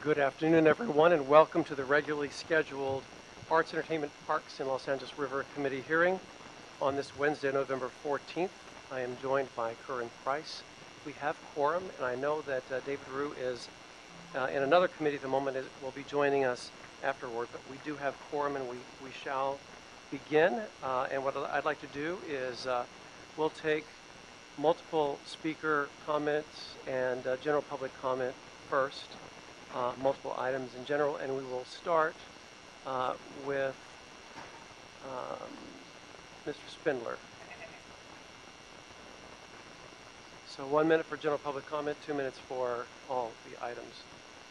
Good afternoon, everyone, and welcome to the regularly scheduled Arts, Entertainment, Parks in Los Angeles River Committee hearing on this Wednesday, November 14th. I am joined by Curran Price. We have quorum, and I know that David Rue is in another committee at the moment, will be joining us afterward, but we do have quorum, and we shall begin. And what I'd like to do is we'll take multiple speaker comments and general public comment first. Multiple items in general, and we will start with Mr. Spindler. So 1 minute for general public comment, 2 minutes for all the items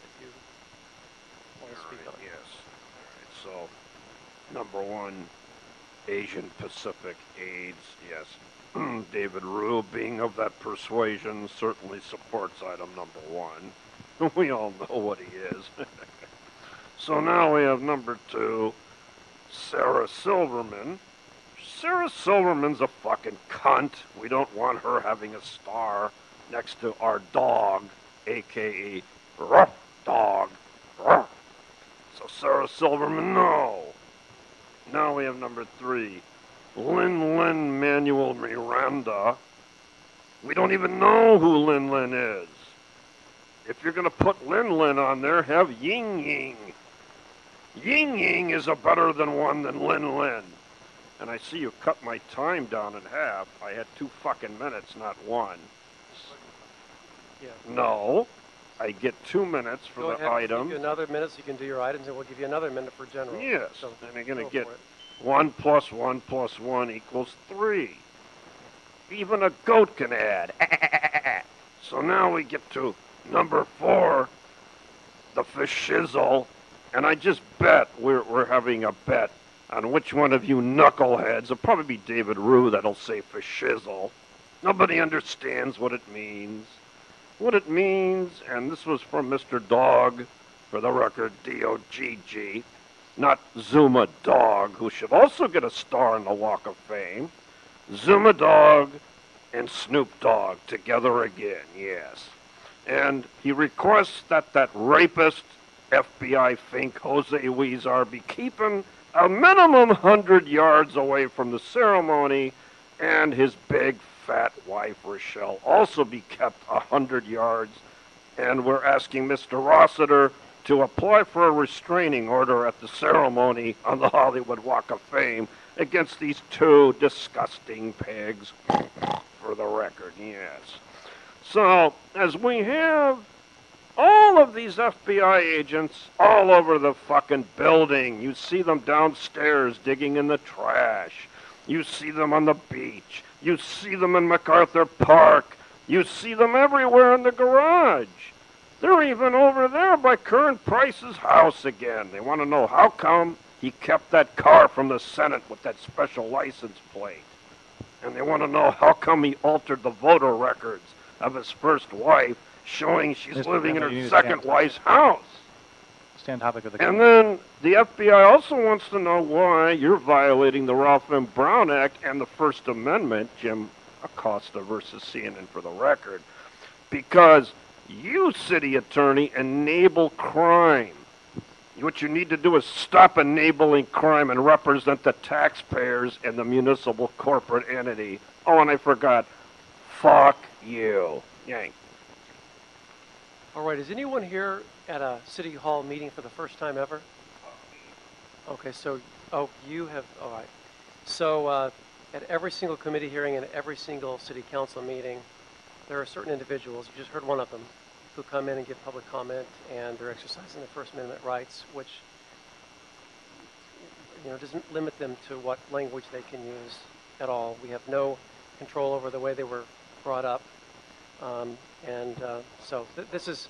that you want to speak on. Yes. All right. So, number one, Asian Pacific AIDS. Yes. David Rue, being of that persuasion, certainly supports item number one. We all know what he is. So now we have number two, Sarah Silverman. Sarah Silverman's a fucking cunt. We don't want her having a star next to our dog, a.k.a. Ruff Dog. Ruff. So Sarah Silverman, no. Now we have number three, Lin Manuel Miranda. We don't even know who Lin is. If you're going to put Lin on there, have Ying Ying. Ying Ying is a better than one than Lin. And I see you cut my time down in half. I had 2 fucking minutes, not one. Yeah. No. I get 2 minutes for Go the ahead, item. Give you another minute so you can do your items, and we'll give you another minute for general. Yes. So and you're going to get for it. 1 + 1 + 1 equals 3. Even a goat can add. So now we get to number 4, the Fishizzle, and I just bet we're having a bet on which one of you knuckleheads, it'll probably be David Rue that'll say Fishizzle. Nobody understands what it means. What it means, and this was from Mr. Dog, for the record, D-O-G-G, not Zuma Dog, who should also get a star in the Walk of Fame. Zuma Dog and Snoop Dogg together again, yes. And he requests that rapist FBI Fink Jose Huizar be keeping a minimum 100 yards away from the ceremony, and his big fat wife Rochelle also be kept 100 yards. And we're asking Mr. Rossiter to apply for a restraining order at the ceremony on the Hollywood Walk of Fame against these 2 disgusting pigs, for the record, yes. So, as we have all of these FBI agents all over the fucking building, you see them downstairs digging in the trash. You see them on the beach. You see them in MacArthur Park. You see them everywhere in the garage. They're even over there by Curran Price's house again. They want to know how come he kept that car from the Senate with that special license plate. And they want to know how come he altered the voter records of his first wife, showing she's living in her second wife's house. Stand topic of the And then the FBI also wants to know why you're violating the Ralph M. Brown Act and the First Amendment, Jim Acosta versus CNN for the record, because you, city attorney, enable crime. What you need to do is stop enabling crime and represent the taxpayers and the municipal corporate entity. Oh, and I forgot. Fuck you. Yank. All right, is anyone here at a City Hall meeting for the first time ever? Okay, so, you have, all right. So at every single committee hearing and every single city council meeting, there are certain individuals, you just heard one of them, who come in and give public comment, and they're exercising their First Amendment rights, which, doesn't limit them to what language they can use at all. We have no control over the way they were brought up. So this is,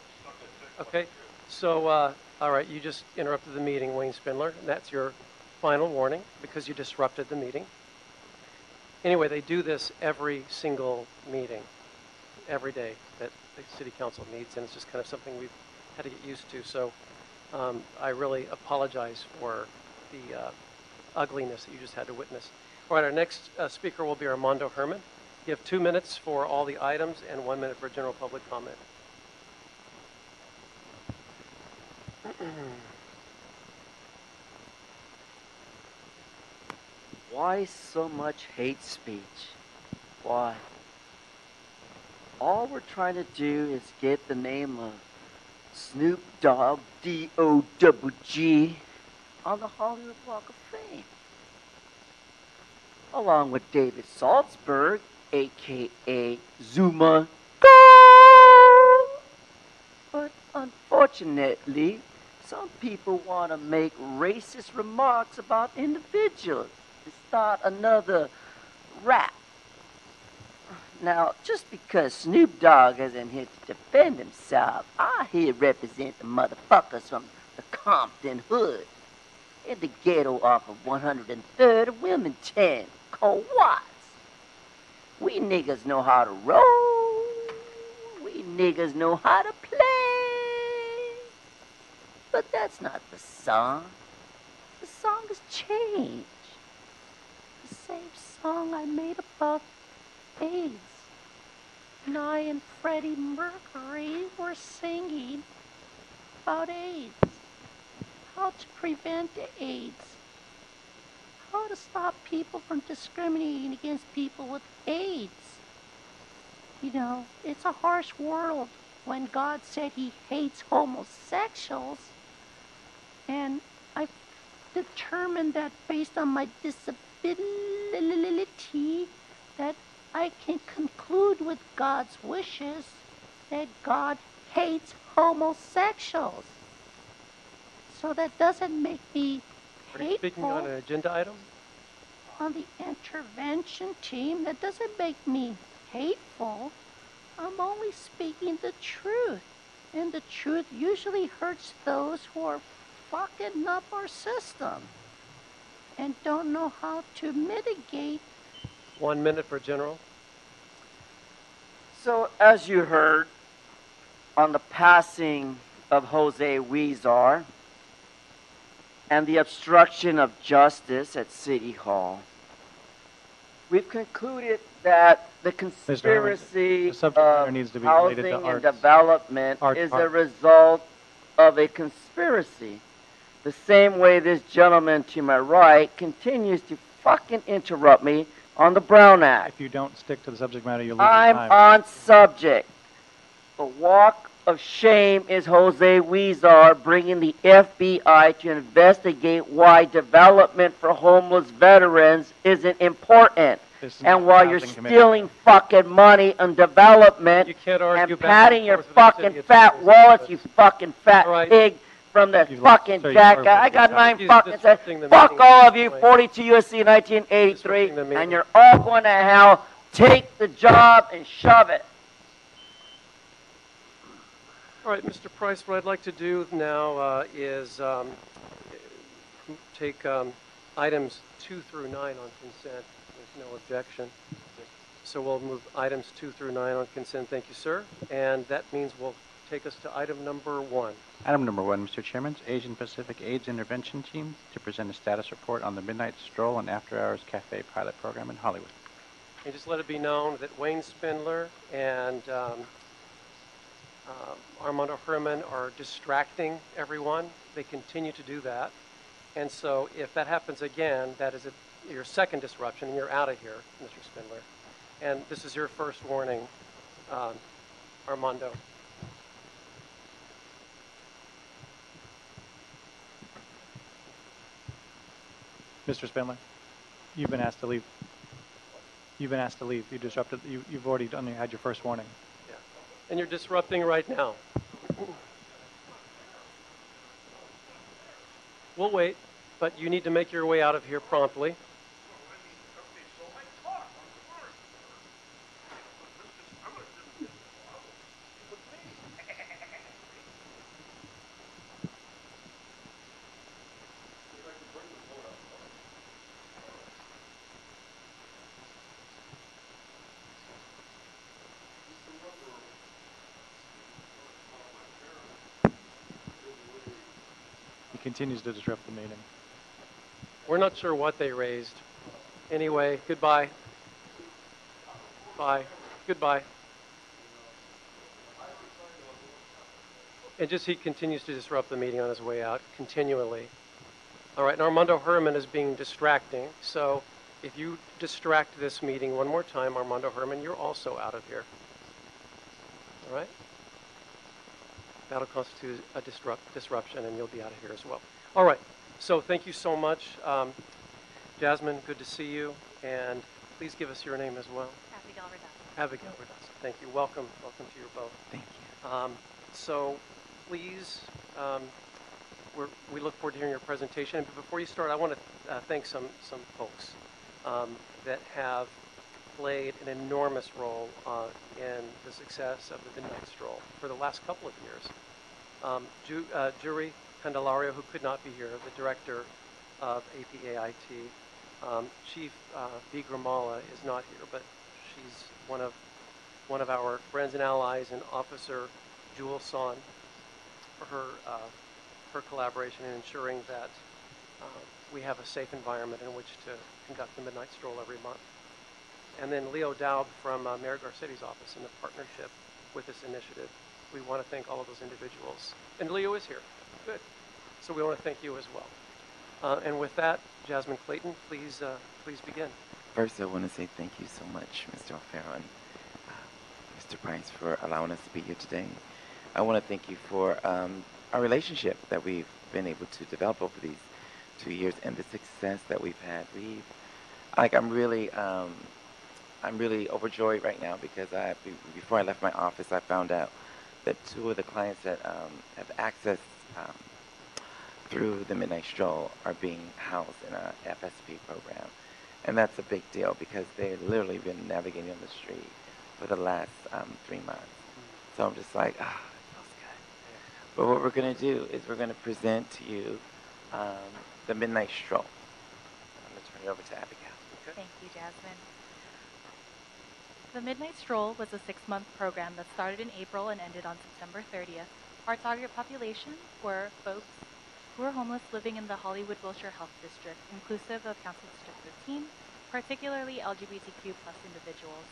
okay, so, all right, you just interrupted the meeting, Wayne Spindler, and that's your final warning because you disrupted the meeting. Anyway, they do this every single meeting, every day that the city council meets, and it's just kind of something we've had to get used to. So I really apologize for the ugliness that you just had to witness. All right, our next speaker will be Armando Herman. You have 2 minutes for all the items and 1 minute for general public comment. Why so much hate speech? Why? All we're trying to do is get the name of Snoop Dogg, D-O-double-G, on the Hollywood Walk of Fame. Along with David Salzberg, a.k.a. Zuma Gold. But unfortunately, some people want to make racist remarks about individuals to start another rap. Now, just because Snoop Dogg isn't here to defend himself, I here represent the motherfuckers from the Compton Hood in the ghetto off of 103rd of Wilmington, called Watts. We niggas know how to roll. We niggas know how to play. But that's not the song. The song has changed. The same song I made about AIDS. And I and Freddie Mercury were singing about AIDS. How to prevent AIDS. How to stop people from discriminating against people with AIDS. You know, it's a harsh world when God said he hates homosexuals. And I determined that based on my disability that I can conclude with God's wishes that God hates homosexuals. So that doesn't make me Are you speaking on hateful an agenda item? on the intervention team. That doesn't make me hateful. I'm only speaking the truth. And the truth usually hurts those who are fucking up our system and don't know how to mitigate. 1 minute for general. So, as you heard, on the passing of Jose Huizar and the obstruction of justice at City Hall, we've concluded that the conspiracy the subject matter of needs to be related to housing and arts. development is a result of a conspiracy. The same way this gentleman to my right continues to fucking interrupt me on the Brown Act. If you don't stick to the subject matter, you'll lose your I'm time. on subject. The walk of shame is Jose Huizar bringing the FBI to investigate why development for homeless veterans isn't important. And while you're stealing fucking money on development You can't argue and back patting and your forth with the fucking city fat attorney's wallets, office. you fucking fat All right. pig from the You've fucking lost- jacket. sorry, I got sorry. 9 He's fucking cents. disrupting the Fuck meeting. all of you, Wait. 42 U.S.C. 1983, Disrupting the meeting. and you're all going to hell. Take the job and shove it. All right, Mr. Price, what I'd like to do now is take items 2 through 9 on consent. There's no objection. So we'll move items 2 through 9 on consent. Thank you, sir. And that means we'll take us to item number 1. Item number 1, Mr. Chairman, Asian Pacific AIDS Intervention Team to present a status report on the Midnight Stroll and After Hours Cafe pilot program in Hollywood. And just let it be known that Wayne Spindler and Armando Herman are distracting everyone. They continue to do that. And so if that happens again, that is your second disruption, and you're out of here, Mr. Spindler. And this is your first warning, Armando. Mr. Spindler, you've been asked to leave. You've been asked to leave. You disrupted. You've already had your first warning. Yeah. And you're disrupting right now. We'll wait, but you need to make your way out of here promptly. He continues to disrupt the meeting. We're not sure what they raised. Anyway, goodbye. Bye. Goodbye. And just he continues to disrupt the meeting on his way out continually. All right, and Armando Herman is being distracting. So if you distract this meeting one more time, Armando Herman, you're also out of here. All right? That'll constitute a disruption, and you'll be out of here as well. All right, so thank you so much. Jasmine, good to see you. And please give us your name as well. Abigail Radassa. Abigail Radassa. Thank you. Welcome. Welcome to your boat. Thank you. So please, we look forward to hearing your presentation. But before you start, I want to thank some folks that have played an enormous role in the success of the Midnight Stroll for the last couple of years. Jury Candelario, who could not be here, the director of APAIT. Chief V. Gramala is not here, but she's one of our friends and allies, and Officer Jewel Son for her collaboration in ensuring that we have a safe environment in which to conduct the Midnight Stroll every month. And then Leo Daub from Mayor Garcetti's office in the partnership with this initiative. We want to thank all of those individuals. And Leo is here. Good. So we want to thank you as well. And with that, Jasmine Clayton, please begin. First, I want to say thank you so much, Mr. O'Farrell and Mr. Price, for allowing us to be here today. I want to thank you for our relationship that we've been able to develop over these 2 years and the success that we've had. I'm really overjoyed right now because before I left my office, I found out that 2 of the clients that have access through the Midnight Stroll are being housed in a FSP program. And that's a big deal because they've literally been navigating on the street for the last 3 months. So I'm just like, it feels good. But what we're going to do is we're going to present to you the Midnight Stroll. I'm going to turn it over to Abigail. Okay. Thank you, Jasmine. The Midnight Stroll was a 6-month program that started in April and ended on September 30th. Our target population were folks who are homeless living in the Hollywood-Wilshire Health District, inclusive of Council District 13, particularly LGBTQ+ individuals.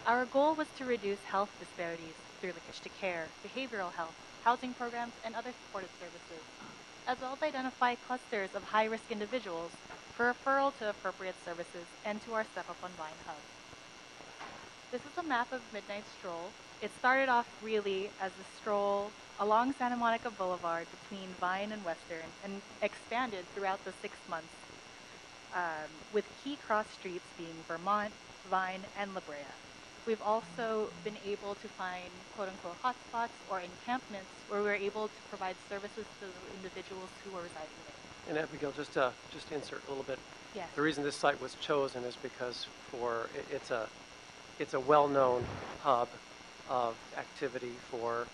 Our goal was to reduce health disparities through linkage to care, behavioral health, housing programs, and other supportive services, as well as identify clusters of high-risk individuals for referral to appropriate services and to our Step Up on Vine hub. This is a map of Midnight Stroll. It started off really as a stroll along Santa Monica Boulevard between Vine and Western and expanded throughout the 6 months with key cross streets being Vermont, Vine, and La Brea. We've also been able to find quote-unquote hotspots or encampments where we're able to provide services to the individuals who are residing there. And Abigail, just to insert a little bit. Yes. The reason this site was chosen is because it's a well-known hub of activity for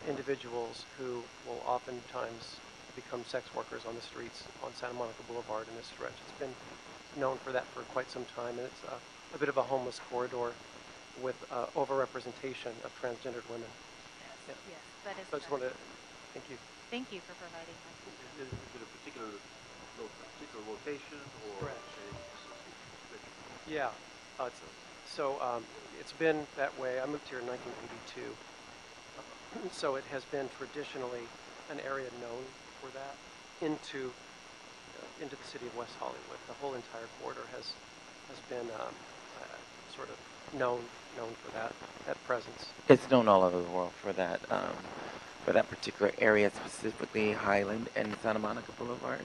individuals who will oftentimes become sex workers on the streets on Santa Monica Boulevard in this stretch. It's been known for that for quite some time, and it's a bit of a homeless corridor with overrepresentation of transgendered women. Yes, yes, that is So I just correct. wanted to thank you. Thank you for providing that. Is it a particular location or Correct. a Yeah. It's been that way. I moved here in 1982. So it has been traditionally an area known for that into the city of West Hollywood. The whole entire corridor has been sort of known for that presence. It's known all over the world for that particular area, specifically Highland and Santa Monica Boulevard.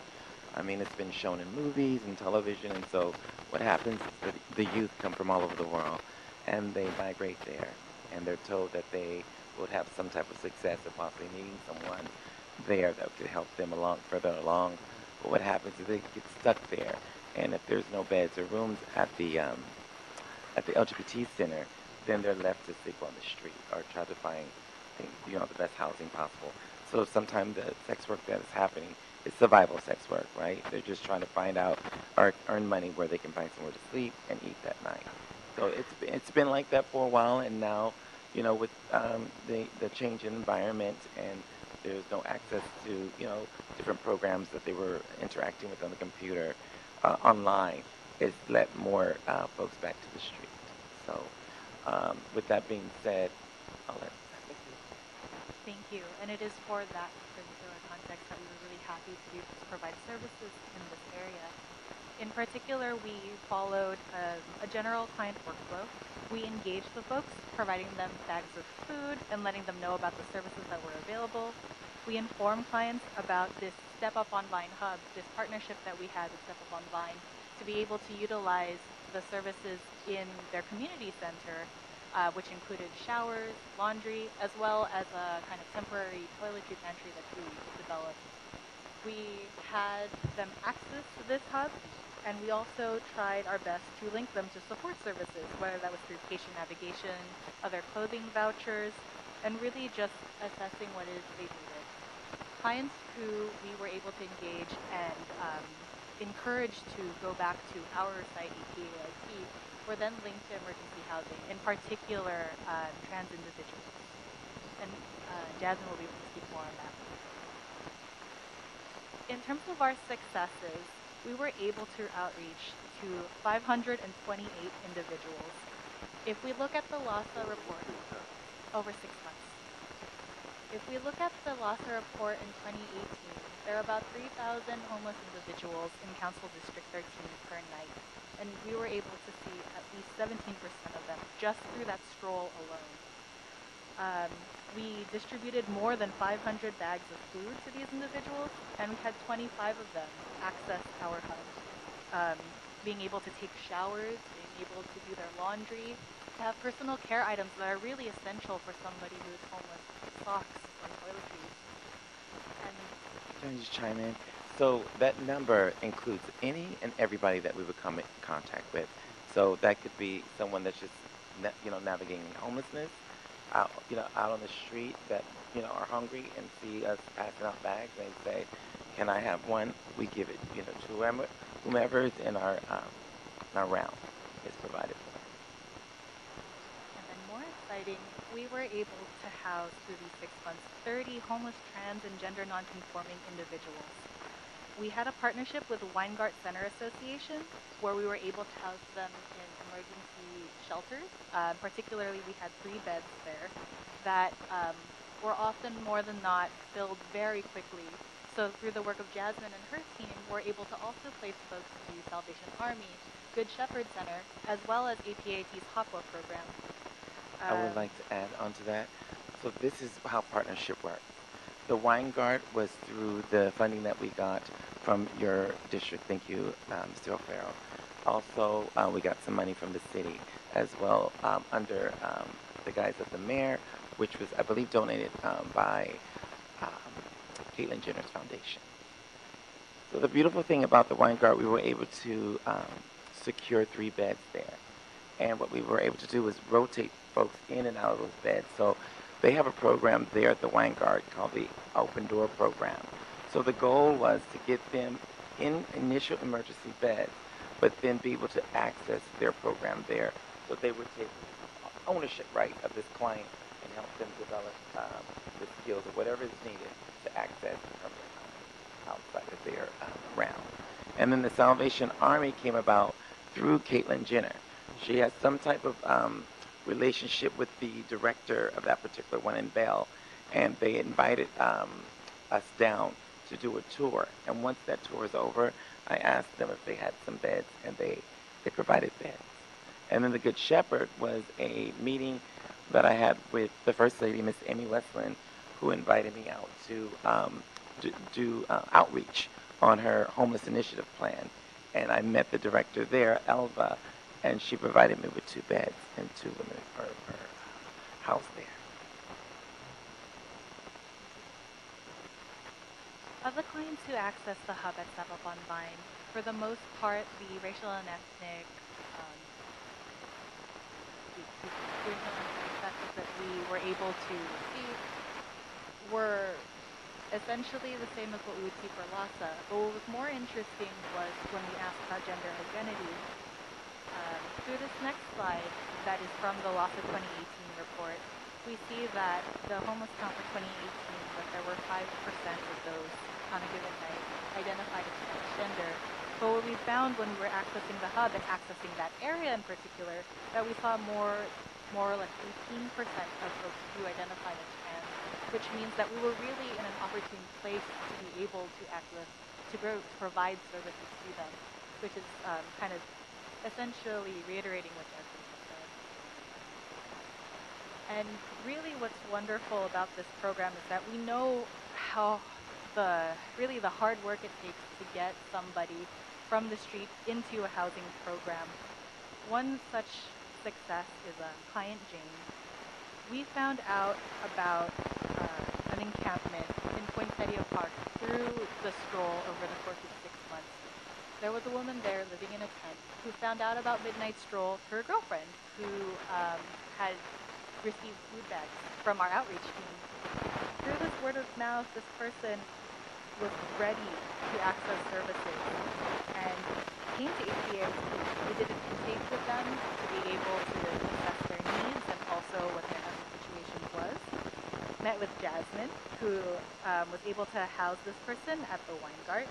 I mean, it's been shown in movies and television, and so what happens is that the youth come from all over the world, and they migrate there, and they're told that they would have some type of success of possibly meeting someone there that could help them further along. But what happens is they get stuck there, and if there's no beds or rooms at the LGBT center, then they're left to sleep on the street or try to find the best housing possible. So sometimes the sex work that is happening is survival sex work, right? They're just trying to find out or earn money where they can find somewhere to sleep and eat that night. So it's been like that for a while, and now, with the change in environment and there's no access to, different programs that they were interacting with on the computer, online, it's led more folks back to the street. So with that being said, I'll let Thank you. And it is for that particular context that we were really happy to be able to provide services in this area. In particular, we followed a general client workflow. We engaged the folks, providing them bags of food and letting them know about the services that were available. We informed clients about this Step Up Online Hub, this partnership that we had with Step Up Online, to be able to utilize the services in their community center, which included showers, laundry, as well as a kind of temporary toiletry pantry that we developed. We had them access this hub, and we also tried our best to link them to support services, whether that was through patient navigation, other clothing vouchers, and really just assessing what it is they needed. Clients who we were able to engage and encouraged to go back to our site, EPAIP, were then linked to emergency housing, in particular trans individuals. And Jasmine will be able to speak more on that. In terms of our successes, we were able to outreach to 528 individuals. If we look at the LASA report, over 6 months. If we look at the LASA report in 2018, there are about 3,000 homeless individuals in Council District 13 per night, and we were able to see at least 17% of them just through that stroll alone. We distributed more than 500 bags of food to these individuals, and we had 25 of them access our hub, being able to take showers, being able to do their laundry, to have personal care items that are really essential for somebody who is homeless, socks or toiletries. And Can I just chime in? So that number includes any and everybody that we would come in contact with. So that could be someone that's just, navigating homelessness, out on the street that, are hungry and see us passing out bags and they say, "Can I have one?" We give it, to whomever is in our round is provided for. And then more exciting, we were able to house through these 6 months 30 homeless trans and gender nonconforming individuals. We had a partnership with the Weingart Center Association where we were able to house them in emergency shelters. Particularly, we had 3 beds there that were often more than not filled very quickly. So through the work of Jasmine and her team, we're able to also place folks to Salvation Army, Good Shepherd Center, as well as APAT's HOPWA program. I would like to add on to that. So this is how partnership works. The Weingart was through the funding that we got from your district. Thank you, Mr. O'Farrell. Also, we got some money from the city as well under the guise of the mayor, which was, I believe, donated by Caitlyn Jenner's foundation. So the beautiful thing about the Weingart, we were able to secure 3 beds there. And what we were able to do was rotate folks in and out of those beds. So they have a program there at the Weingart called the Open Door Program. So the goal was to get them in initial emergency beds, but then be able to access their program there. So they would take ownership, right, of this client and help them develop the skills or whatever is needed to access permanent housing outside of their realm. And then the Salvation Army came about through Caitlyn Jenner. She has some type of relationship with the director of that particular one in Bell, and they invited us down to do a tour. And once that tour is over, I asked them if they had some beds, and they provided beds. And then the Good Shepherd was a meeting that I had with the First Lady, Miss Amy Westland, who invited me out to do outreach on her homeless initiative plan. And I met the director there, Elva, and she provided me with 2 beds and 2 women per house there. Of the clients who access the hub at Step Up Online, for the most part, the racial and ethnic successes that we were able to see were essentially the same as what we would see for LASA. But what was more interesting was when we asked about gender identity. Through this next slide, that is from the LASA 2018 report, we see that the homeless count for 2018, that there were 5% of those on a given night identified as transgender. But what we found when we were accessing the hub and accessing that area in particular, that we saw more or less 18% of folks who identified as trans which means that we were really in an opportune place to be able to provide services to them, which is kind of essentially reiterating what Jasmine just said. And really what's wonderful about this program is that we know how really the hard work it takes to get somebody from the street into a housing program. One such success is a client, Jane. We found out about an encampment in Poinsettia Park through the stroll over the course of 6 months. There was a woman there living in a tent who found out about Midnight Stroll through her girlfriend, who had received food bags from our outreach team. Through this word of mouth, this person was ready to access services and came to APAT. We did an intake with them to be able to assess their needs and also what their housing situation was. Met with Jasmine, who was able to house this person at the Weingart.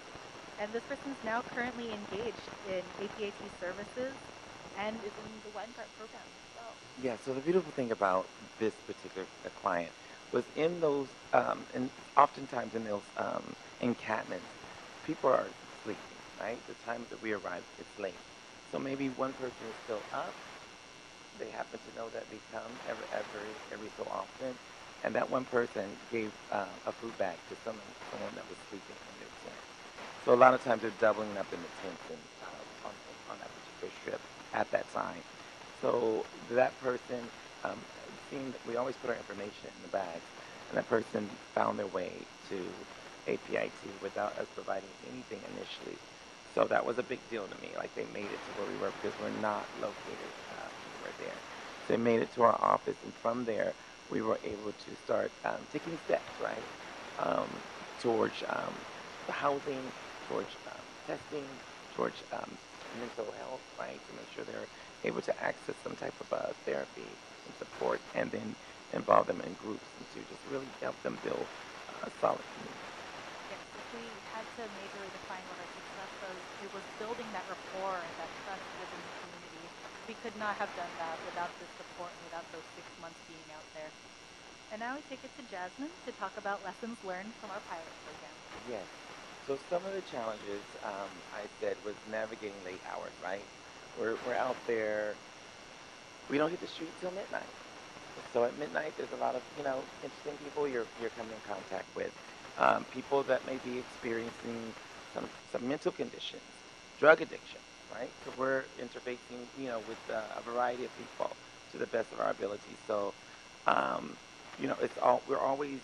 And this person is now currently engaged in APAT services and is in the Weingart program as well. Yeah, so the beautiful thing about this particular client was in those, and oftentimes in those encampments, people are sleeping, right? The time that we arrive, it's late. So maybe one person is still up. They happen to know that we come every so often. And that one person gave a food bag to someone that was sleeping in their tent. So a lot of times they're doubling up in the tents and on that particular trip at that time. So that person, we always put our information in the bags, and that person found their way to APIT without us providing anything initially. So that was a big deal to me. Like, they made it to where we were because we're not located anywhere there. So they made it to our office, and from there we were able to start taking steps, right, towards the housing, towards testing, towards mental health, right, to make sure they're able to access some type of therapy and support, and then involve them in groups and to just really help them build a solid community. Yes, if we had to majorly define what our success was, it was building that rapport and that trust within the community. We could not have done that without this support and without those 6 months being out there. And now we take it to Jasmine to talk about lessons learned from our pilot program. Yes. So some of the challenges I said was navigating late hours, right? We're out there. We don't hit the street till midnight. So at midnight, there's a lot of interesting people you're coming in contact with. People that may be experiencing some mental conditions, drug addiction, right? So we're interfacing with a variety of people to the best of our ability. So we're always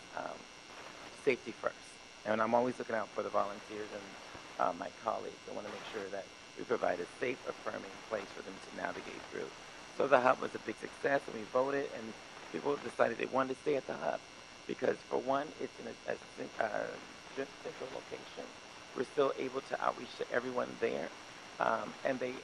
safety first. And I'm always looking out for the volunteers and my colleagues. I want to make sure that we provide a safe, affirming place for them to navigate through. So the hub was a big success, and we voted, and people decided they wanted to stay at the hub because, for one, it's in a central location. We're still able to outreach to everyone there, and the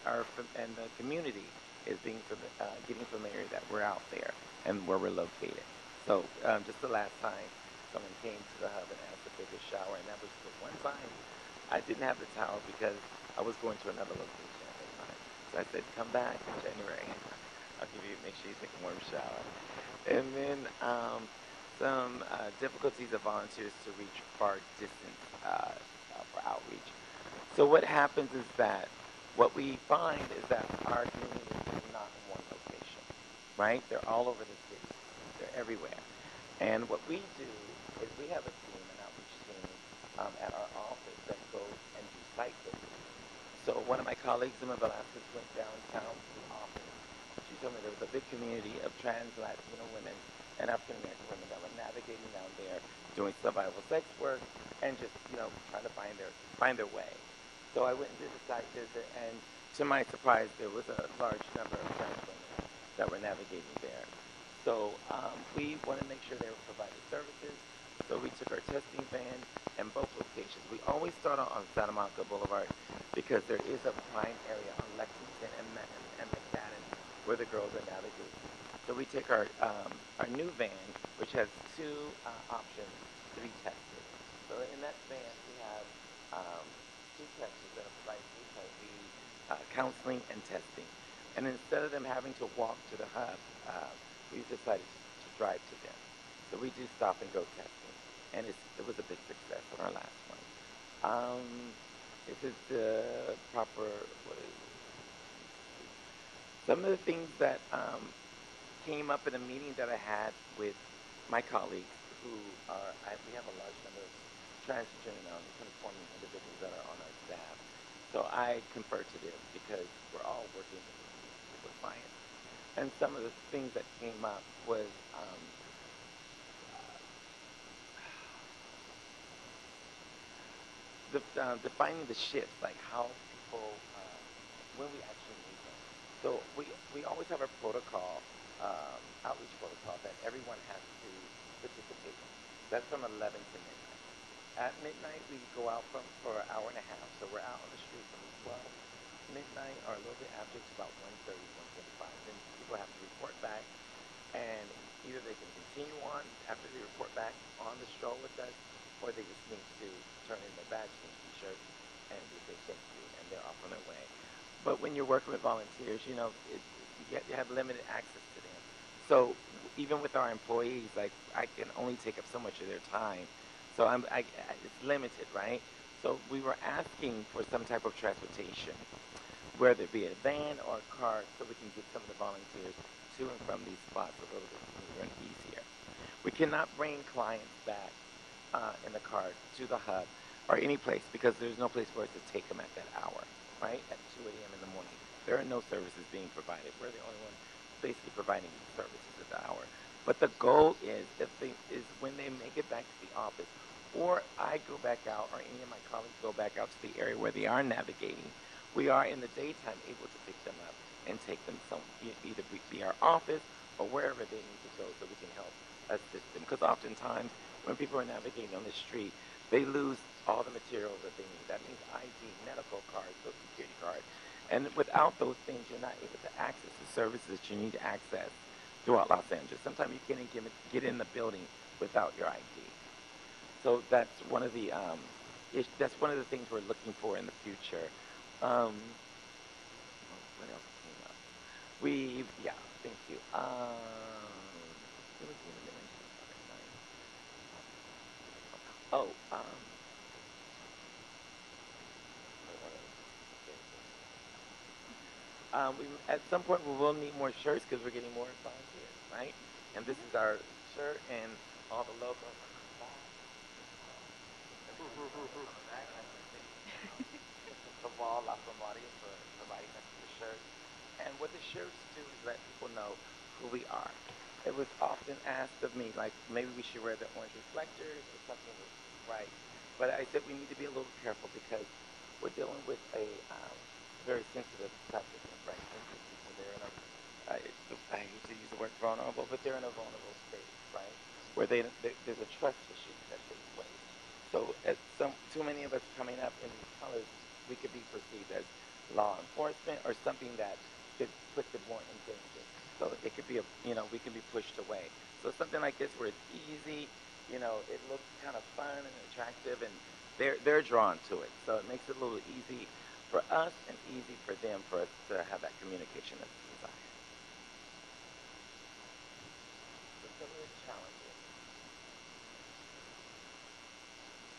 community is getting familiar that we're out there and where we're located. So just the last time, someone came to the hub and asked if they could shower, and that was the one time I didn't have the towel because I was going to another location at the time. So I said, come back in January, and I'll make sure you take a warm shower. And then some difficulties of volunteers to reach far distance for outreach. So what happens is that what we find is that our community is not in one location, right? They're all over the city. They're everywhere. And what we do is we have a team, an outreach team, at our office that goes and do site visits. So one of my colleagues, Zuma Velasquez, went downtown to the office. She told me there was a big community of trans Latino women and African American women that were navigating down there, doing survival sex work, and just trying to find their way. So I went and did a site visit, and to my surprise, there was a large number of trans women that were navigating there. So we want to make sure they were provided services. So we took our testing van in both locations. We always start on Santa Monica Boulevard because there is a prime area on Lexington and McFadden where the girls are navigating. So we take our new van, which has two options to be tested. So in that van, we have two testers that are providing HIV counseling and testing. And instead of them having to walk to the hub, we've decided to drive to them. So So we do stop and go testing, and it was a big success on our last one. Is it the proper? What is it? Some of the things that came up in a meeting that I had with my colleagues, who are we have a large number of transgender conforming individuals that are on our staff. So I confer to them because we're all working with clients. And some of the things that came up was defining the shifts, like how people, when we actually need them. So we always have a protocol, outreach protocol, that everyone has to participate in. That's from 11 to midnight. At midnight, we go out for an hour and a half. So we're out on the street from 12 midnight or a little bit after to about 1:30, 1:45. Then people have to report back, and either they can continue on after they report back on the stroll with us, or they just need to turn in their badge and t-shirt, and we say thank you, and they're off on their way. But when you're working with volunteers, you know, you have limited access to them. So even with our employees, like, I can only take up so much of their time. So it's limited, right? So we were asking for some type of transportation, whether it be a van or a car, so we can get some of the volunteers to and from these spots a little bit smoother and easier. We cannot bring clients back in the car to the hub or any place, because there's no place for us to take them at that hour, right? At 2 a.m. in the morning. There are no services being provided. We're the only one basically providing services at the hour. But the goal is when they make it back to the office, or I go back out, or any of my colleagues go back out to the area where they are navigating, we are in the daytime able to pick them up and take them either be our office or wherever they need to go, so we can help assist them. Because oftentimes when people are navigating on the street, they lose all the materials that they need. That means ID, medical cards, social security cards. And without those things, you're not able to access the services that you need to access throughout Los Angeles. Sometimes you can't even get in the building without your ID. So that's one of the things we're looking for in the future. What else came up? Thank you. There was one that mentioned other night. At some point we will need more shirts because we're getting more volunteers, right? And this is our shirt and all the logos on the back. The wall, La Promodia, for providing us with the shirts. And what the shirts do is let people know who we are. It was often asked of me, like, maybe we should wear the orange reflectors or something right. But I said we need to be a little careful because we're dealing with a very sensitive subject, right? People, they're in I hate to use the word vulnerable, but they're in a vulnerable state, right? Where there's a trust issue that takes place. So as too many of us coming up in these colors, we could be perceived as law enforcement or something that could put them more in danger. So it could be we can be pushed away. So something like this where it's easy, it looks kind of fun and attractive, and they're drawn to it. So it makes it a little easy for us and easy for them, for us to have that communication that's desired. So some of the challenges.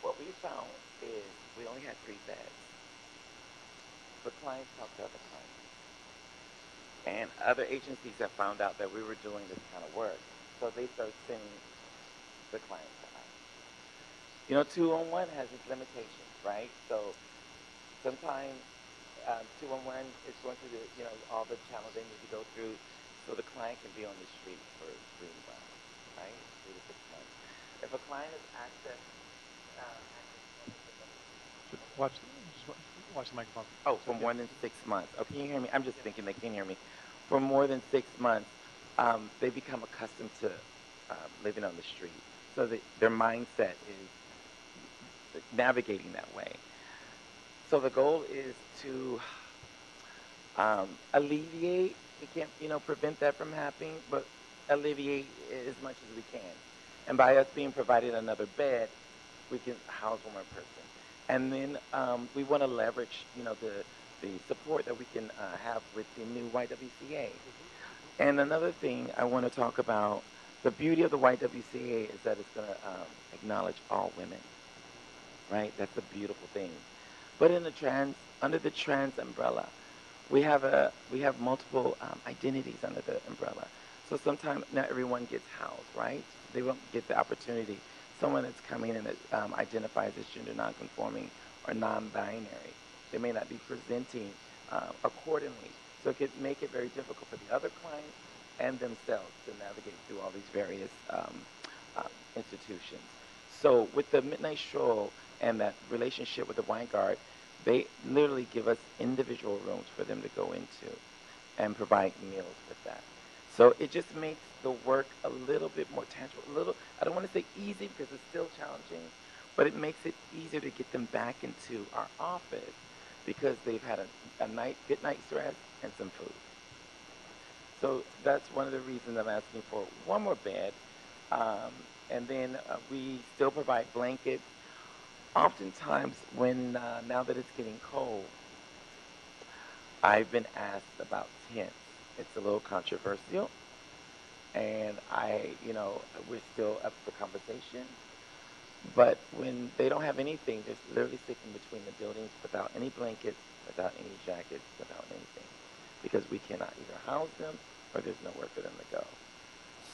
What we found is we only had 3 beds. The clients talked to other clients. And other agencies have found out that we were doing this kind of work. So they started sending the clients to us. 2-on-1 has its limitations, right? So sometimes 2-on-1 is going through all the channels they need to go through, so the client can be on the street for 3 months, right? 3 to 6 months. If a client is Watch the microphone. Oh, for more than 6 months. Oh, can you hear me? I'm just thinking they can hear me. For more than 6 months, they become accustomed to living on the street. So their mindset is navigating that way. So the goal is to alleviate. We can't, prevent that from happening, but alleviate as much as we can. And by us being provided another bed, we can house one more person. And then we want to leverage, the support that we can have with the new YWCA. And another thing I want to talk about The beauty of the YWCA is that it's going to acknowledge all women, right? That's the beautiful thing. But in the under the trans umbrella, we have multiple identities under the umbrella. So sometimes not everyone gets housed, right? They won't get the opportunity. Someone that's coming in that identifies as gender nonconforming or non-binary, they may not be presenting accordingly. So it could make it very difficult for the other clients and themselves to navigate through all these various institutions. So with the Midnight Stroll and that relationship with the Wine Guard, they literally give us individual rooms for them to go into and provide meals with that. So it just makes the work a little bit more tangible. I don't want to say easy because it's still challenging, but it makes it easier to get them back into our office because they've had a good night's rest and some food. So that's one of the reasons I'm asking for one more bed. And then we still provide blankets. Oftentimes, now that it's getting cold, I've been asked about tents. It's a little controversial, and we're still up for conversation. But when they don't have anything, they're literally sitting between the buildings without any blankets, without any jackets, without anything, because we cannot either house them or there's nowhere for them to go.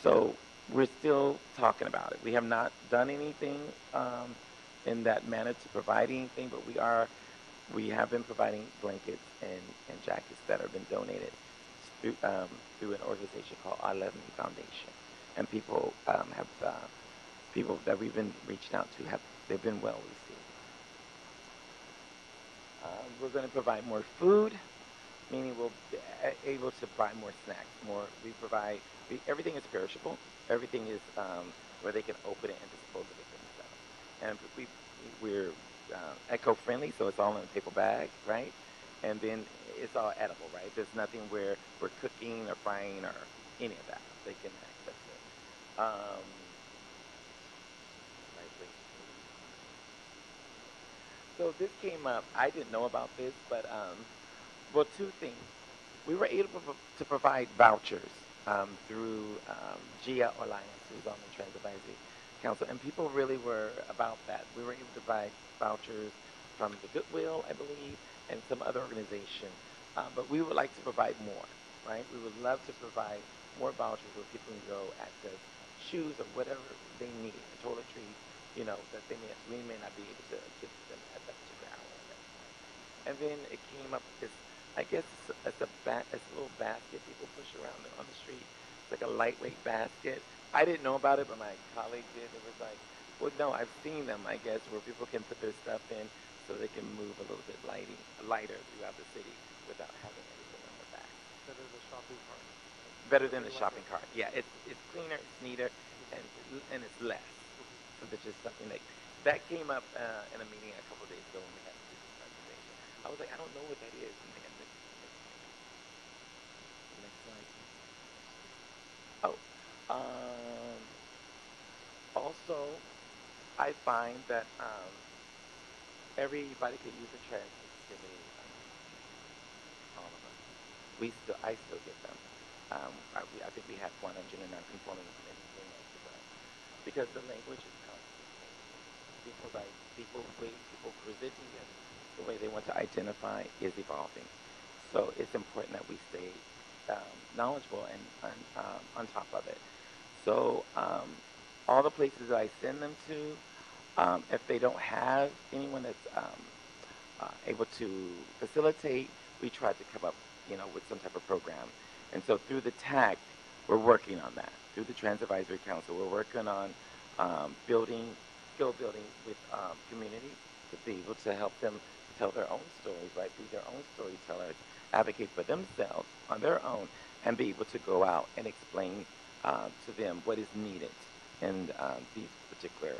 So we're still talking about it. We have not done anything in that manner to provide anything, but we have been providing blankets and jackets that have been donated through an organization called I Love Me Foundation, and people people that we've been reaching out to they've been well received. We're going to provide more food, meaning we'll be able to buy more snacks. Everything is perishable. Everything is where they can open it and dispose of it themselves. And we're eco-friendly, so it's all in a paper bag, right? And then it's all edible, right? There's nothing where we're cooking or frying or any of that. They can access it. So this came up. I didn't know about this, but well, two things. We were able to provide vouchers through GIA Alliance, who's on the Trans Advisory Council, and people really were about that. We were able to provide vouchers from the Goodwill, I believe, and some other organization. But we would like to provide more, right? We would love to provide more vouchers where people can go access shoes or whatever they need, toiletries, that we may not be able to give to them at that particular hour. And then it came up this, I guess it's a little basket people push around on the street. It's like a lightweight basket. I didn't know about it, but my colleague did. It was like, well, no, I've seen them, I guess, where people can put their stuff in so they can move a little bit lighter throughout the city without having everything on their back. Better than a shopping cart. Better than a shopping cart. Yeah, it's cleaner, it's neater, and it's less. So that's just something that came up in a meeting a couple of days ago when we had to do this presentation. I was like, I don't know what that is. And next slide. Oh, also, I find that everybody could use a transitivity. All of us. I still get them. I think we had one on gender nonconforming because the language is constantly changing. People presenting and the way they want to identify is evolving. So it's important that we stay knowledgeable and on top of it. So all the places that I send them to, if they don't have anyone that's able to facilitate, we try to come up, with some type of program. And so through the TAC, we're working on that. Through the Trans Advisory Council, we're working on skill building with communities to be able to help them tell their own stories, right? Be their own storytellers, advocate for themselves on their own, and be able to go out and explain to them what is needed in these particular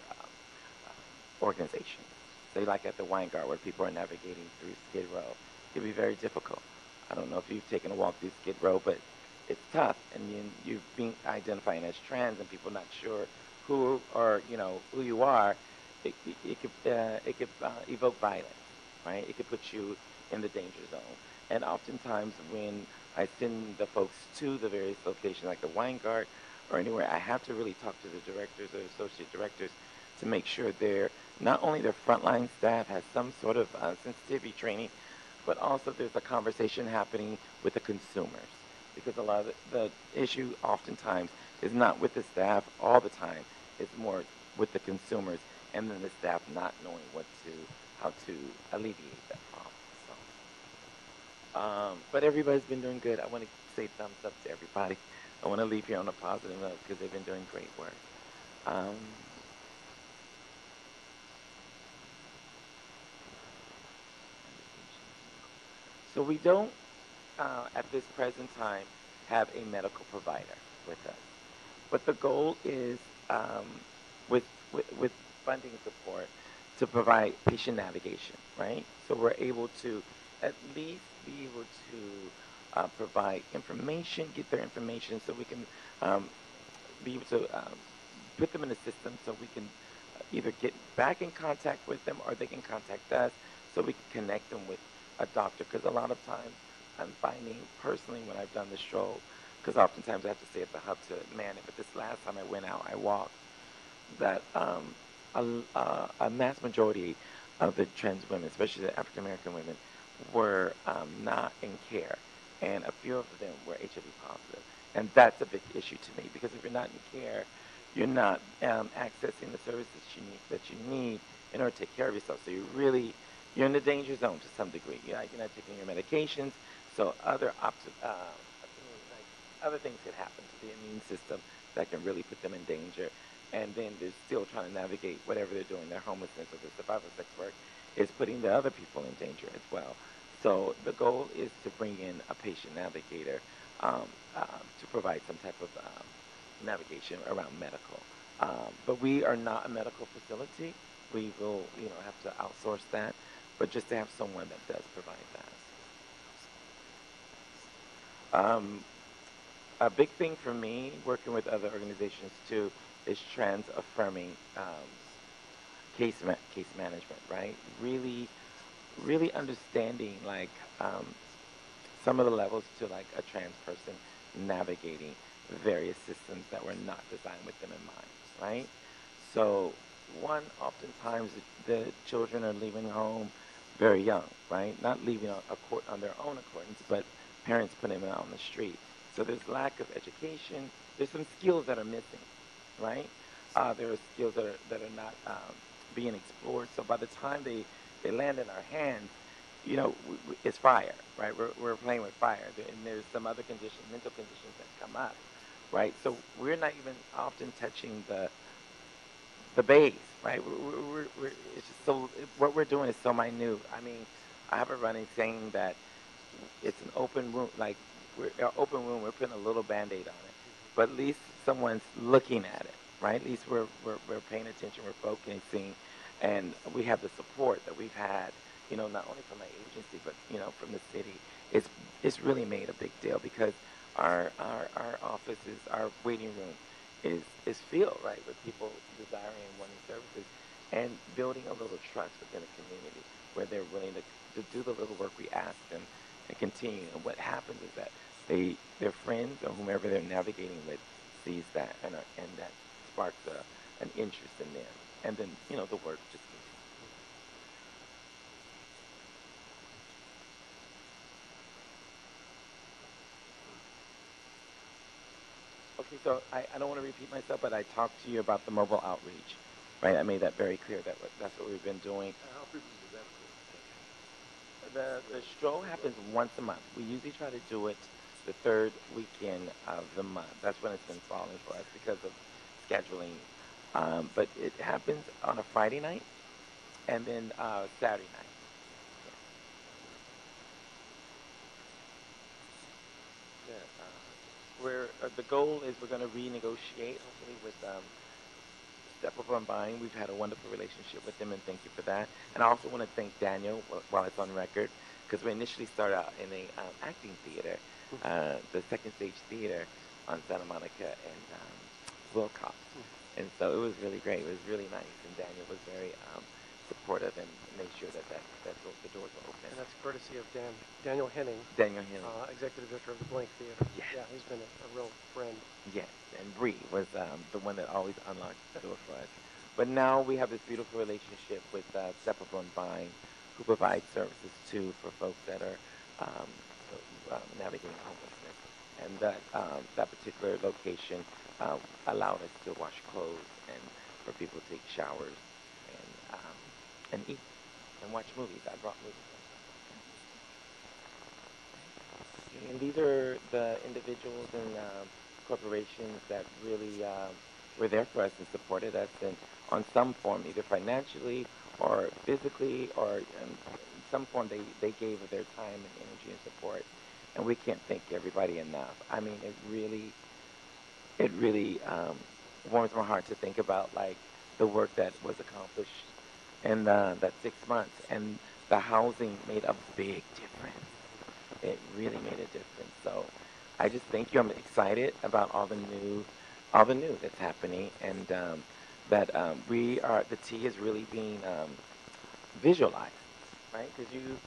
organizations. Say like at the Wine Guard where people are navigating through Skid Row. It can be very difficult. I don't know if you've taken a walk through Skid Row, but it's tough. And you've been identifying as trans and people not sure who you are. It could evoke violence, right? It could put you in the danger zone. And oftentimes when I send the folks to the various locations like the Wine Guard or anywhere, I have to really talk to the directors or associate directors to make sure they're not only their frontline staff has some sort of sensitivity training, but also there's a conversation happening with the consumers. Because a lot of the issue oftentimes is not with the staff all the time. It's more with the consumers and then the staff not knowing how to alleviate that problem. So, but everybody's been doing good. I want to say thumbs up to everybody. I want to leave here on a positive note because they've been doing great work. So we don't, at this present time, have a medical provider with us. But the goal is, with funding support, to provide patient navigation, right? So we're able to at least be able to provide information, get their information, so we can be able to put them in a system so we can either get back in contact with them or they can contact us so we can connect them with a doctor. Because a lot of times I'm finding personally when I've done the stroll, because oftentimes I have to stay at the hub to man it, but this last time I went out, I walked, that a mass majority of the trans women, especially the African American women, were not in care, and a few of them were HIV positive. And that's a big issue to me, because if you're not in care, you're not accessing the services that you need in order to take care of yourself. So you're in the danger zone to some degree. You're not taking your medications, so other things could happen to the immune system that can really put them in danger. And then they're still trying to navigate whatever they're doing. Their homelessness or their survival sex work is putting the other people in danger as well. So the goal is to bring in a patient navigator to provide some type of navigation around medical. But we are not a medical facility. We will, have to outsource that. But just to have someone that does provide that. A big thing for me, working with other organizations too, is trans-affirming case management, right? Really understanding some of the levels to a trans person navigating various systems that were not designed with them in mind, right? So oftentimes the children are leaving home very young, right? Not leaving on their own accordance, but parents putting them out on the street. So there's lack of education. There's some skills that are missing, right? There are skills that are not being explored. So by the time they land in our hands, it's fire, right? We're playing with fire, and there's some other mental conditions that come up, right? So we're not even often touching the base, right? It's just what we're doing is so minute. I mean, I have a running saying that it's an open room, we're putting a little Band-Aid on it, but at least someone's looking at it, right? At least we're paying attention, we're focusing, and we have the support that we've had, not only from my agency, but, from the city. It's really made a big deal because our offices, our waiting room is filled, right, with people desiring and wanting services and building a little trust within the community where they're willing to do the little work we ask them and continue. And what happens is that their friends or whomever they're navigating with sees that and that sparks an interest in them. And then, the work just continues. Okay, so I don't want to repeat myself, but I talked to you about the mobile outreach, right? I made that very clear. That's what we've been doing. How frequently does that occur? The stroll happens once a month. We usually try to do it the third weekend of the month. That's when it's been falling for us because of scheduling. But it happens on a Friday night and then Saturday night. The goal is we're going to renegotiate, hopefully, with Step Up on Buying. We've had a wonderful relationship with them, and thank you for that. And I also want to thank Daniel while it's on record, because we initially started out in a acting theater, the Second Stage Theater on Santa Monica and Wilcox. And so it was really great. It was really nice, and Daniel was very supportive and made sure that the doors were open. And that's courtesy of Daniel Henning, Daniel Henley. executive director of the Blank Theater. Yes. Yeah, he's been a real friend. Yes, and Bree was the one that always unlocked the door for us. But now we have this beautiful relationship with Step Up on Vine, who provides services too for folks that are navigating homelessness. And that particular location allowed us to wash clothes and for people to take showers and eat and watch movies. I brought movies. And these are the individuals and corporations that really were there for us and supported us in on some form, either financially or physically, or in some form they gave of their time and energy and support. And we can't thank everybody enough. I mean, it really warms my heart to think about like the work that was accomplished in that 6 months, and the housing made a big difference. It really made a difference. So I just thank you. I'm excited about all the new that's happening, and that the T is really being visualized, right? Because you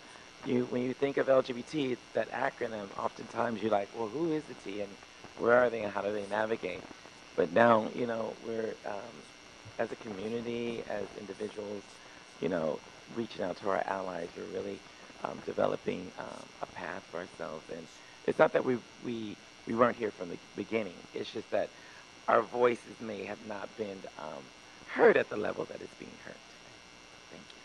when you think of LGBT, it's that acronym. Oftentimes you're like, well, who is the T, and where are they, and how do they navigate? But now, you know, we're as a community, as individuals, you know, reaching out to our allies. We're really developing a path for ourselves, and it's not that we weren't here from the beginning. It's just that our voices may have not been heard at the level that it's being heard. Thank you.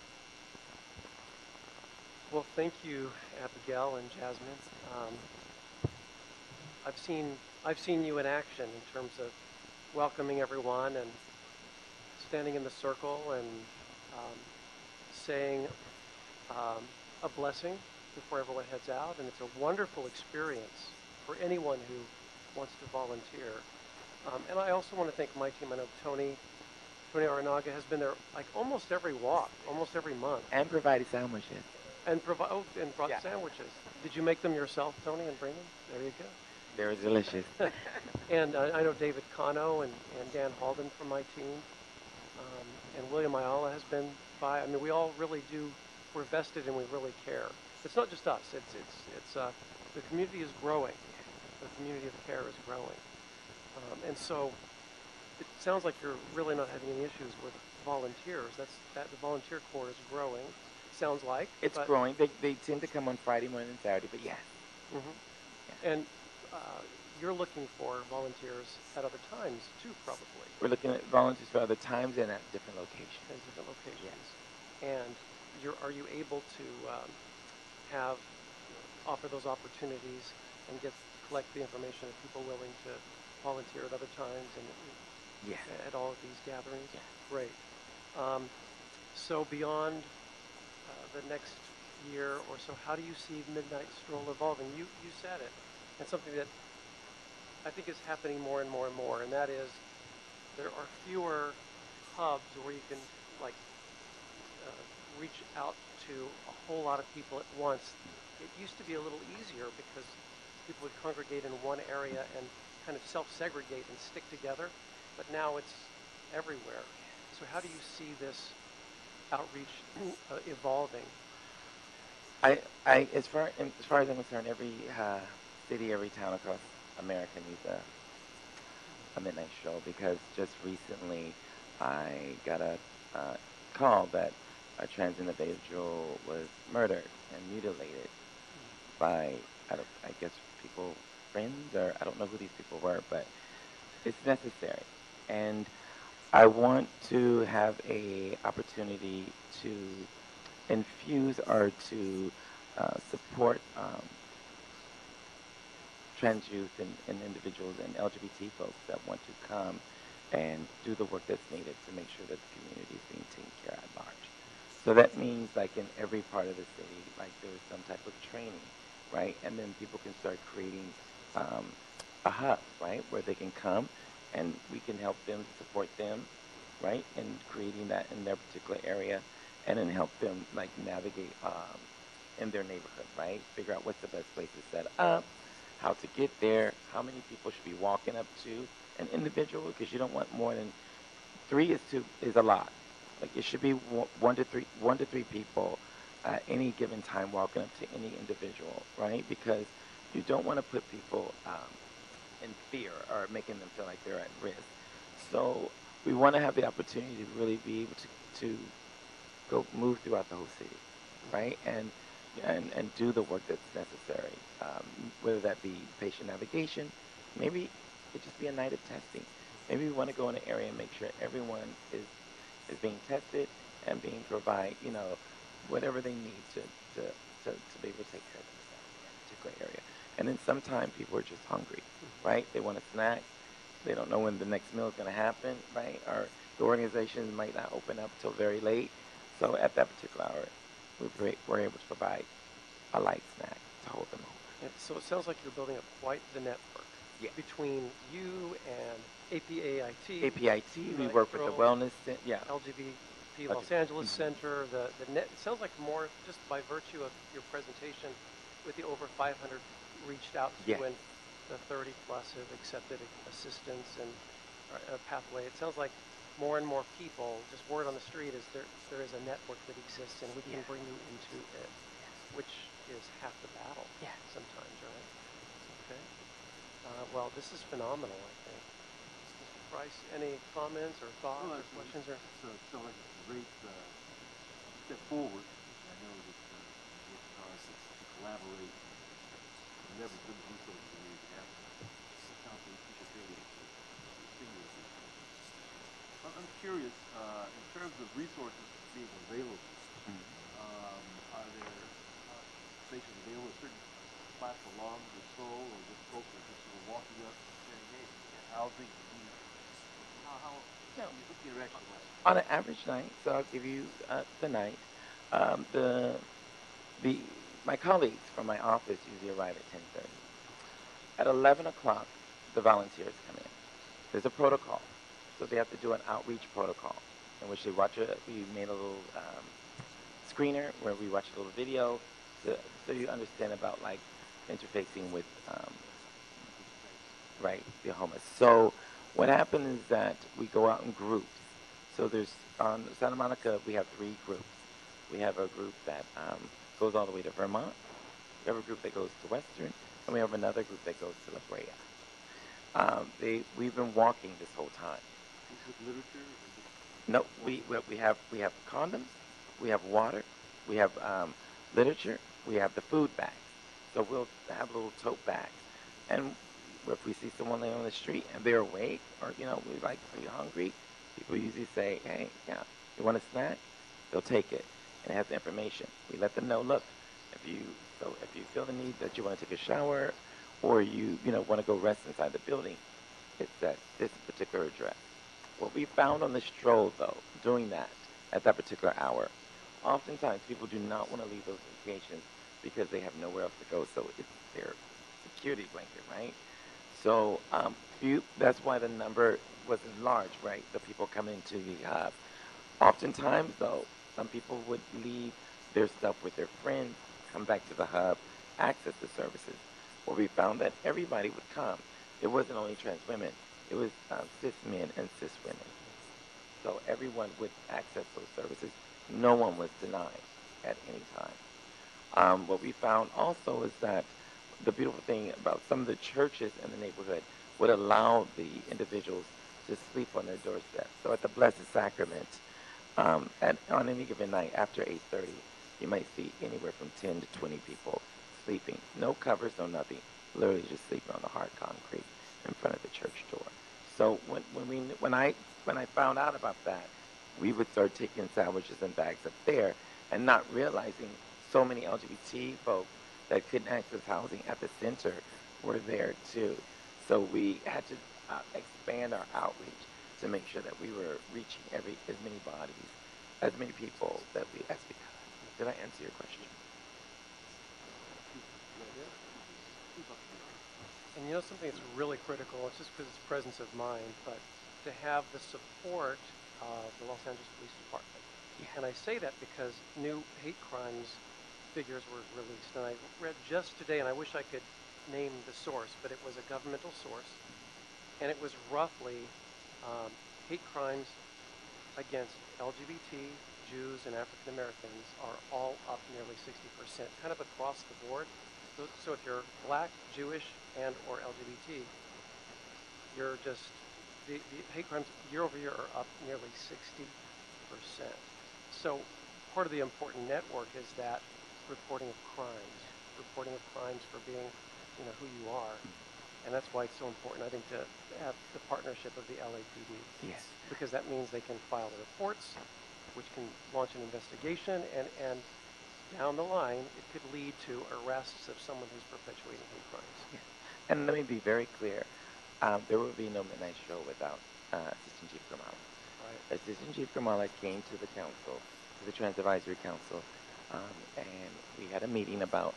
Well, thank you, Abigail and Jasmine. I've seen you in action in terms of welcoming everyone and standing in the circle and saying a blessing before everyone heads out, and it's a wonderful experience for anyone who wants to volunteer. And I also want to thank my team. I know Tony Aranaga has been there like almost every walk, almost every month. And provided sandwiches. And brought Yeah. sandwiches. Did you make them yourself, Tony, and bring them? There you go. They were delicious. And I know David Cano and Dan Halden from my team. And William Ayala has been by. I mean, we all really do. We're vested and we really care. It's not just us. It's the community is growing. The community of care is growing. And so it sounds like you're really not having any issues with volunteers. That the volunteer corps is growing. Sounds like It's growing. They tend to come on Friday morning and Saturday, but yes. Mm-hmm. Yeah. And you're looking for volunteers at other times too, probably. We're looking at volunteers for other times and at different locations. In different locations. And are you able to offer those opportunities and collect the information of people willing to volunteer at other times and Yes. at all of these gatherings? Yes. Great. So beyond the next year or so, how do you see Midnight Stroll evolving? You said it, and something that I think is happening more and more and more, and that is there are fewer hubs where you can reach out to a whole lot of people at once. It used to be a little easier because people would congregate in one area and kind of self-segregate and stick together, but now it's everywhere. So how do you see this outreach evolving? As far as I'm concerned, every city, every town across America needs a midnight stroll, because just recently I got a call that a trans individual was murdered and mutilated by, I guess, friends, or I don't know who these people were, but it's necessary. And I want to have a opportunity to infuse or to support trans youth and individuals and LGBT folks that want to come and do the work that's needed to make sure that the community is being taken care of at large. So that means, like, in every part of the city, like, there's some type of training, right? And then people can start creating a hub, right, where they can come and we can help them, support them, right, in creating that in their particular area, and then help them, like, navigate in their neighborhood, right? Figure out what's the best place to set up, how to get there, how many people should be walking up to an individual, because you don't want more than 3 is a lot. Like it should be one to three people at any given time walking up to any individual, right? Because you don't want to put people in fear or making them feel like they're at risk. So we want to have the opportunity to really be able to go move throughout the whole city, right? And do the work that's necessary, whether that be patient navigation, maybe it just be a night of testing. Maybe we want to go in an area and make sure everyone is being tested and being provide, whatever they need to be able to take care of themselves in that particular area. And then sometimes people are just hungry, right? They want a snack. They don't know when the next meal is going to happen, right? Or the organization might not open up till very late. So at that particular hour, we're able to provide a light snack to hold them over. So it sounds like you're building up quite the network between you and APAIT. APIT, we Right, work with the Stroll, wellness, LGBT Los Angeles Center, the net. It sounds like more just by virtue of your presentation, with the over 500 reached out to Yeah. and the 30 plus have accepted assistance and a pathway. It sounds like more and more people, just word on the street is there is a network that exists and we can bring you into it, which is half the battle. Yeah. Sometimes, right? Okay. Well, this is phenomenal, I think. Mr. Price, any comments or thoughts or questions? Or So like a great step forward. I know that working hard to collaborate, leverage the resources that we have. It sounds like we should really continue with this. I'm curious, in terms of resources being available, are there stations available at certain spots along the Soul, or just folks are just sort of walking up and saying, hey, housing, No. what's the interaction like? On an average night, so I'll give you the night. The my colleagues from my office usually arrive at 10:30. At 11 o'clock, the volunteers come in. There's a protocol, so they have to do an outreach protocol in which they watch we made a little screener where we watch a little video, so you understand about like interfacing with right, the homeless. So what happens is that we go out in groups. So there's on Santa Monica, we have 3 groups. We have a group that goes all the way to Vermont. We have a group that goes to Western, and we have another group that goes to La Brea. We've been walking this whole time. With literature? No, we have condoms, we have water, we have literature, we have the food bags. So we'll have little tote bags, and if we see someone laying on the street and they're awake, or we like, are you hungry? People usually say, hey, yeah, you want a snack? They'll take it, and it has the information. We let them know, look, if you feel the need that you want to take a shower, or you want to go rest inside the building, it's at this particular address. What we found on the stroll, though, doing that at that particular hour, oftentimes people do not want to leave those locations because they have nowhere else to go. So it's their security blanket, right? So that's why the number wasn't large, right? The people coming into the hub. Oftentimes, though, some people would leave their stuff with their friends, come back to the hub, access the services. Well, we found that everybody would come. It wasn't only trans women. It was cis men and cis women. So everyone would access those services. No one was denied at any time. What we found also is that the beautiful thing about some of the churches in the neighborhood would allow the individuals to sleep on their doorstep. So at the Blessed Sacrament, on any given night after 8:30, you might see anywhere from 10 to 20 people sleeping. No covers, no nothing. Literally just sleeping on the hard concrete in front of the church door. So when I found out about that, we would start taking sandwiches and bags up there, and not realizing so many LGBT folks that couldn't access housing at the center were there too. So we had to expand our outreach to make sure that we were reaching as many bodies, as many people as we could. Did I answer your question? And something that's really critical, it's just because it's presence of mind, but to have the support of the Los Angeles Police Department. Yeah. And I say that because new hate crimes figures were released. And I read just today, and I wish I could name the source, but it was a governmental source. And it was roughly hate crimes against LGBT, Jews, and African Americans are all up nearly 60%, kind of across the board. So if you're black, Jewish, and or LGBT, you're just, the hate crimes year over year are up nearly 60%. So part of the important network is that reporting of crimes for being, who you are. And that's why it's so important, I think, to have the partnership of the LAPD. Yes. Because that means they can file the reports, which can launch an investigation, and down the line, it could lead to arrests of someone who's perpetuating hate crimes. Yes. And let me be very clear. There will be no Midnight Show without Assistant Chief Kamala. Right. Assistant Chief Kamala came to the council, to the Trans Advisory Council, and we had a meeting about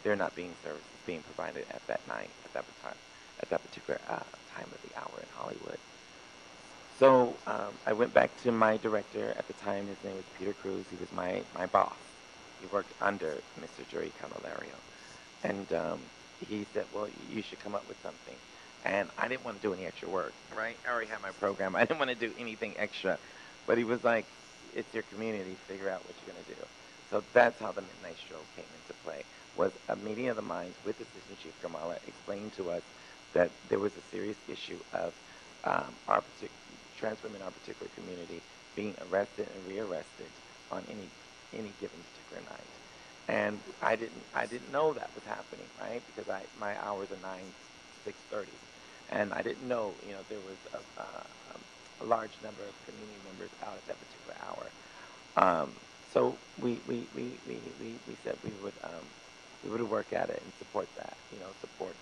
there not being services being provided at that night, at that particular time of the hour in Hollywood. So I went back to my director at the time. His name was Peter Cruz. He was my boss. He worked under Mr. Jerry Candelario. And he said, well, you should come up with something. And I didn't want to do any extra work, right? I already had my program. I didn't want to do anything extra. But he was like, it's your community. Figure out what you're going to do. So that's how the Midnight Stroll came into play, was a meeting of the minds with Assistant Chief Kamala explaining to us that there was a serious issue of trans women in our particular community being arrested and rearrested on any given particular night. And I didn't know that was happening, right? Because my hours are 9 to 6:30, and I didn't know, there was a large number of community members out at that particular hour. So we said we would work at it and support that, support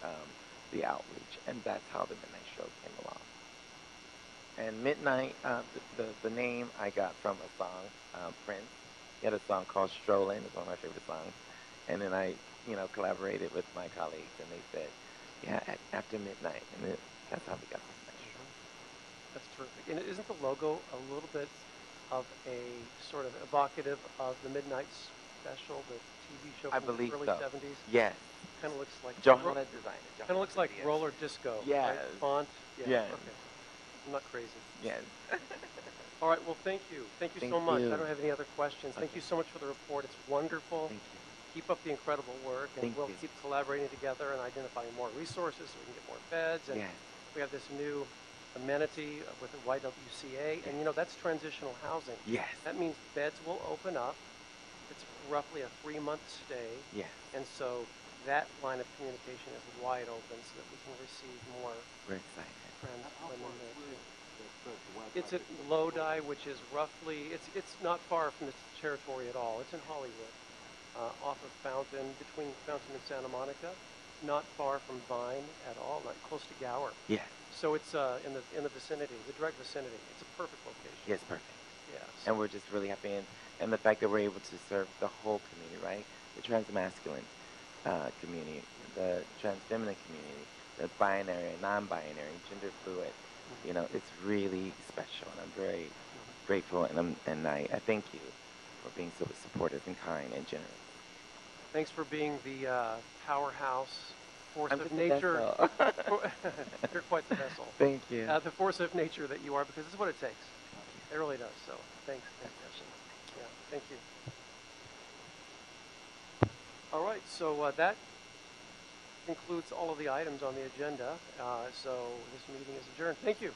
the outreach, and that's how the Midnight Show came along. And Midnight, the name I got from a song, Prince. He had a song called Strolling. It's one of my favorite songs. And then I, collaborated with my colleagues, and they said, yeah, after midnight. And that's how we got the Midnight Show. That's terrific. And isn't the logo a little bit of a sort of evocative of the Midnight Special, the TV show I from the believe early so. 70s? Yes. Kind of looks like Johanna designed it. kind of looks like roller disco. Yes. Right? Font. Yeah. Yes. Okay. I'm not crazy. Yes. All right. Well, thank you. Thank you Thank so much. you. I don't have any other questions. Thank Okay. you so much for the report. It's wonderful. Thank you. Keep up the incredible work, and Thank we'll you. keep collaborating together and identifying more resources so we can get more beds. And Yes. we have this new amenity with the YWCA, and that's transitional housing. Yes. That means beds will open up. It's roughly a 3-month stay, Yes. and so that line of communication is wide open so that we can receive more We're excited. trans How far women there away too. the Wi-Fi It's at signal? Lodi, which is roughly, it's not far from the territory at all. It's in Hollywood, off of Fountain, between Fountain and Santa Monica, not far from Vine at all, not close to Gower. Yes. So it's in the vicinity, the direct vicinity. It's a perfect location. Yes, perfect. Yeah. And we're just really happy, and the fact that we're able to serve the whole community, right? The trans-masculine community, the trans-feminine community, the binary and non-binary, gender fluid. It's really special, and I'm very grateful, and I thank you for being so supportive and kind and generous. Thanks for being the powerhouse force I'm of just a nature. vessel. You're quite the vessel. Thank you. The force of nature that you are, because it's what it takes. It really does. So thanks. Yeah, thank you. All right, so that concludes all of the items on the agenda. So this meeting is adjourned. Thank you.